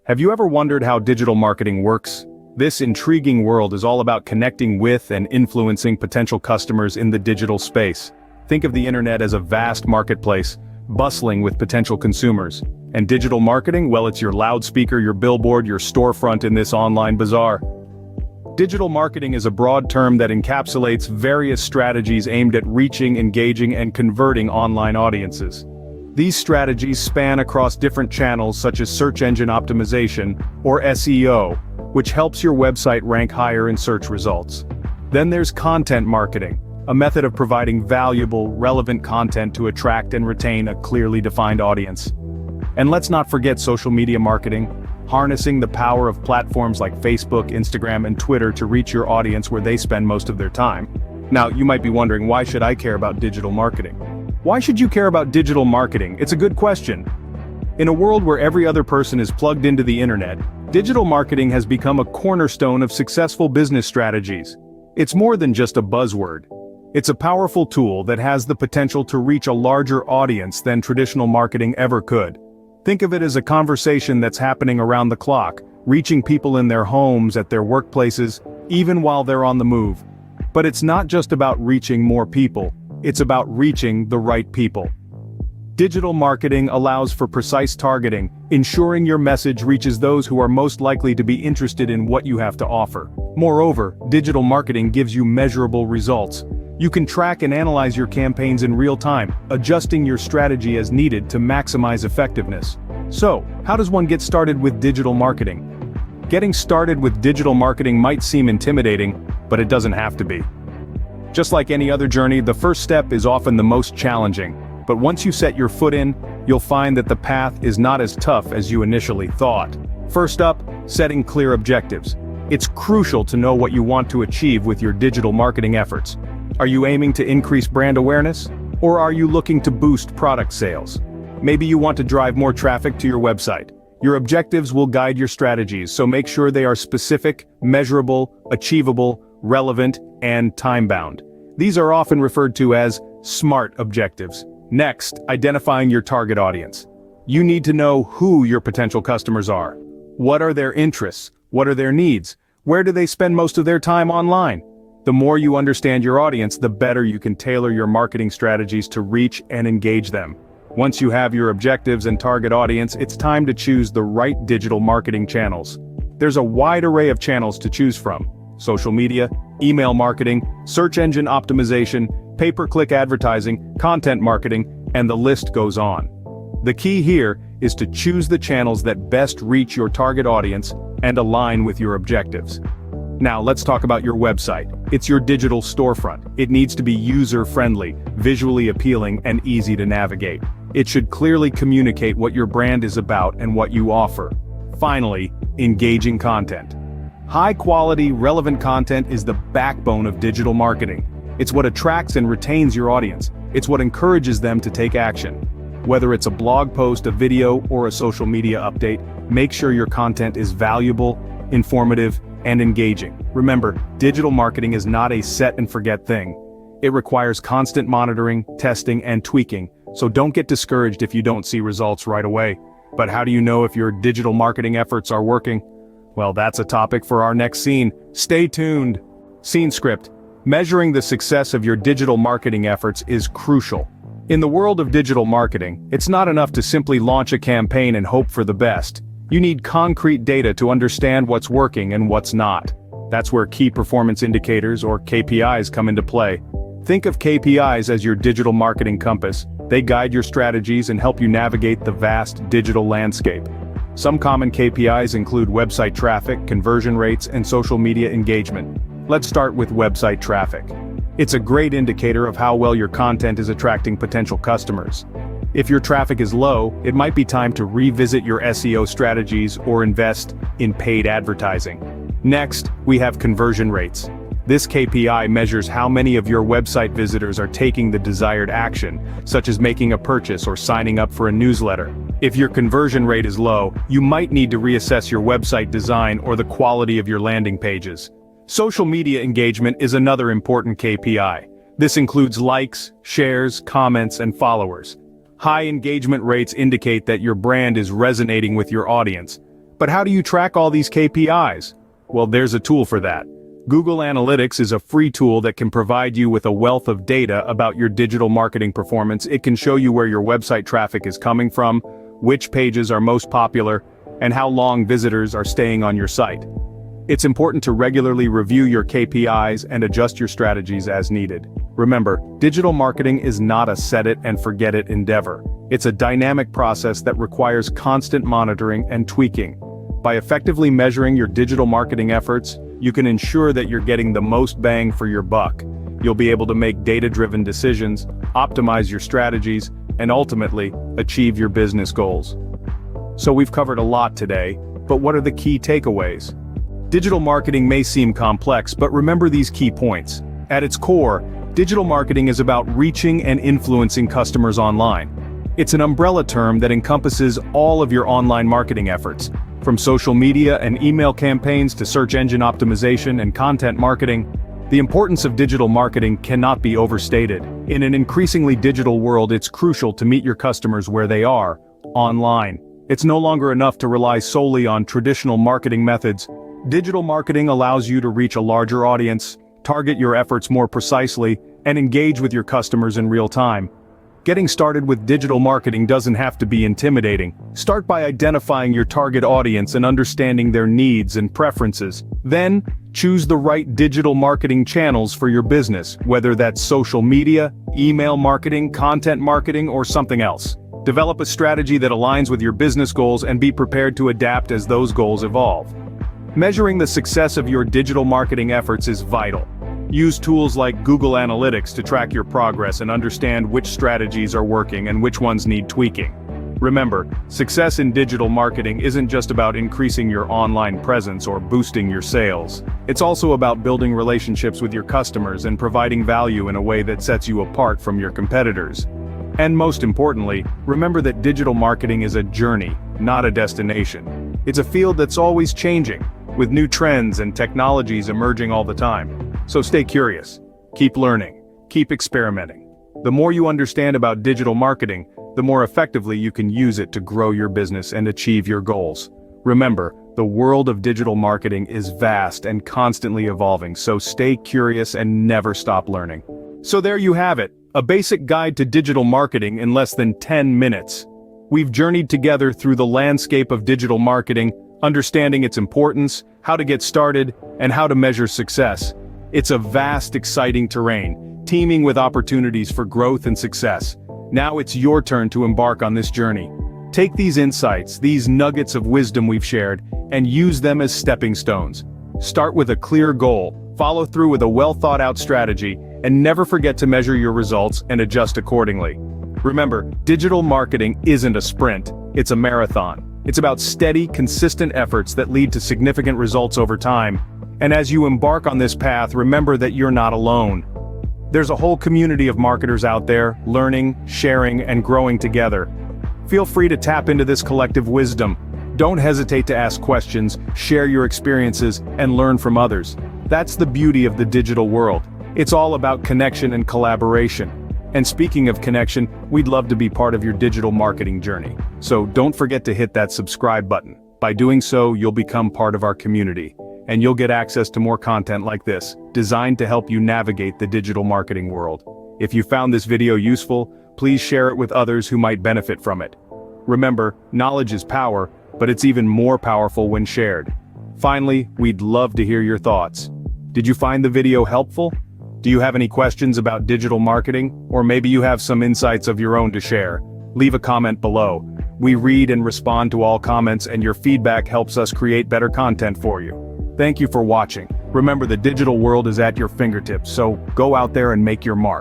Have you ever wondered how digital marketing works? This intriguing world is all about connecting with and influencing potential customers in the digital space. Think of the internet as a vast marketplace, bustling with potential consumers. And digital marketing, well, it's your loudspeaker, your billboard, your storefront in this online bazaar. Digital marketing is a broad term that encapsulates various strategies aimed at reaching, engaging, and converting online audiences. These strategies span across different channels such as search engine optimization, or SEO, which helps your website rank higher in search results. Then there's content marketing, a method of providing valuable, relevant content to attract and retain a clearly defined audience. And let's not forget social media marketing, harnessing the power of platforms like Facebook, Instagram, and Twitter to reach your audience where they spend most of their time. Now, you might be wondering, why should I care about digital marketing? Why should you care about digital marketing? It's a good question. In a world where every other person is plugged into the internet, digital marketing has become a cornerstone of successful business strategies. It's more than just a buzzword. It's a powerful tool that has the potential to reach a larger audience than traditional marketing ever could. Think of it as a conversation that's happening around the clock, reaching people in their homes, at their workplaces, even while they're on the move. But it's not just about reaching more people. It's about reaching the right people. Digital marketing allows for precise targeting, ensuring your message reaches those who are most likely to be interested in what you have to offer. Moreover, digital marketing gives you measurable results. You can track and analyze your campaigns in real time, adjusting your strategy as needed to maximize effectiveness. So, how does one get started with digital marketing? Getting started with digital marketing might seem intimidating, but it doesn't have to be. Just like any other journey, the first step is often the most challenging. But once you set your foot in, you'll find that the path is not as tough as you initially thought. First up, setting clear objectives. It's crucial to know what you want to achieve with your digital marketing efforts. Are you aiming to increase brand awareness? Or are you looking to boost product sales? Maybe you want to drive more traffic to your website. Your objectives will guide your strategies, so make sure they are specific, measurable, achievable, relevant, and time-bound. These are often referred to as SMART objectives. Next, identifying your target audience. You need to know who your potential customers are. What are their interests? What are their needs? Where do they spend most of their time online? The more you understand your audience, the better you can tailor your marketing strategies to reach and engage them. Once you have your objectives and target audience, it's time to choose the right digital marketing channels. There's a wide array of channels to choose from: social media, email marketing, search engine optimization, pay-per-click advertising, content marketing, and the list goes on. The key here is to choose the channels that best reach your target audience and align with your objectives. Now let's talk about your website. It's your digital storefront. It needs to be user-friendly, visually appealing, and easy to navigate. It should clearly communicate what your brand is about and what you offer. Finally, engaging content. High-quality, relevant content is the backbone of digital marketing. It's what attracts and retains your audience. It's what encourages them to take action. Whether it's a blog post, a video, or a social media update, make sure your content is valuable, informative, and engaging. Remember, digital marketing is not a set-and-forget thing. It requires constant monitoring, testing, and tweaking, so don't get discouraged if you don't see results right away. But how do you know if your digital marketing efforts are working? Well, that's a topic for our next scene. Stay tuned. Scene script. Measuring the success of your digital marketing efforts is crucial. In the world of digital marketing, it's not enough to simply launch a campaign and hope for the best. You need concrete data to understand what's working and what's not. That's where key performance indicators, or KPIs, come into play. Think of KPIs as your digital marketing compass. They guide your strategies and help you navigate the vast digital landscape. Some common KPIs include website traffic, conversion rates, and social media engagement. Let's start with website traffic. It's a great indicator of how well your content is attracting potential customers. If your traffic is low, it might be time to revisit your SEO strategies or invest in paid advertising. Next, we have conversion rates. This KPI measures how many of your website visitors are taking the desired action, such as making a purchase or signing up for a newsletter. If your conversion rate is low, you might need to reassess your website design or the quality of your landing pages. Social media engagement is another important KPI. This includes likes, shares, comments, and followers. High engagement rates indicate that your brand is resonating with your audience. But how do you track all these KPIs? Well, there's a tool for that. Google Analytics is a free tool that can provide you with a wealth of data about your digital marketing performance. It can show you where your website traffic is coming from, which pages are most popular, and how long visitors are staying on your site. It's important to regularly review your KPIs and adjust your strategies as needed. Remember, digital marketing is not a set-it-and-forget-it endeavor. It's a dynamic process that requires constant monitoring and tweaking. By effectively measuring your digital marketing efforts, you can ensure that you're getting the most bang for your buck. You'll be able to make data-driven decisions, optimize your strategies, and ultimately, achieve your business goals. So we've covered a lot today, but what are the key takeaways? Digital marketing may seem complex, but remember these key points. At its core, digital marketing is about reaching and influencing customers online. It's an umbrella term that encompasses all of your online marketing efforts, from social media and email campaigns to search engine optimization and content marketing. The importance of digital marketing cannot be overstated. In an increasingly digital world, it's crucial to meet your customers where they are, online. It's no longer enough to rely solely on traditional marketing methods. Digital marketing allows you to reach a larger audience, target your efforts more precisely, and engage with your customers in real time. Getting started with digital marketing doesn't have to be intimidating. Start by identifying your target audience and understanding their needs and preferences. Then, choose the right digital marketing channels for your business, whether that's social media, email marketing, content marketing, or something else. Develop a strategy that aligns with your business goals and be prepared to adapt as those goals evolve. Measuring the success of your digital marketing efforts is vital. Use tools like Google Analytics to track your progress and understand which strategies are working and which ones need tweaking. Remember, success in digital marketing isn't just about increasing your online presence or boosting your sales. It's also about building relationships with your customers and providing value in a way that sets you apart from your competitors. And most importantly, remember that digital marketing is a journey, not a destination. It's a field that's always changing, with new trends and technologies emerging all the time. So stay curious, keep learning, keep experimenting. The more you understand about digital marketing, the more effectively you can use it to grow your business and achieve your goals. Remember, the world of digital marketing is vast and constantly evolving, so stay curious and never stop learning. So there you have it, a basic guide to digital marketing in less than 10 minutes. We've journeyed together through the landscape of digital marketing, understanding its importance, how to get started, and how to measure success. It's a vast, exciting terrain, teeming with opportunities for growth and success. Now it's your turn to embark on this journey. Take these insights, these nuggets of wisdom we've shared, and use them as stepping stones. Start with a clear goal, follow through with a well-thought-out strategy, and never forget to measure your results and adjust accordingly. Remember, digital marketing isn't a sprint, it's a marathon. It's about steady, consistent efforts that lead to significant results over time. And as you embark on this path, remember that you're not alone. There's a whole community of marketers out there, learning, sharing, and growing together. Feel free to tap into this collective wisdom. Don't hesitate to ask questions, share your experiences, and learn from others. That's the beauty of the digital world. It's all about connection and collaboration. And speaking of connection, we'd love to be part of your digital marketing journey. So don't forget to hit that subscribe button. By doing so, you'll become part of our community. And you'll get access to more content like this, designed to help you navigate the digital marketing world. If you found this video useful, please share it with others who might benefit from it. Remember, knowledge is power, but it's even more powerful when shared. Finally, we'd love to hear your thoughts. Did you find the video helpful? Do you have any questions about digital marketing? Or maybe you have some insights of your own to share? Leave a comment below. We read and respond to all comments, and your feedback helps us create better content for you. Thank you for watching. Remember, the digital world is at your fingertips, so go out there and make your mark.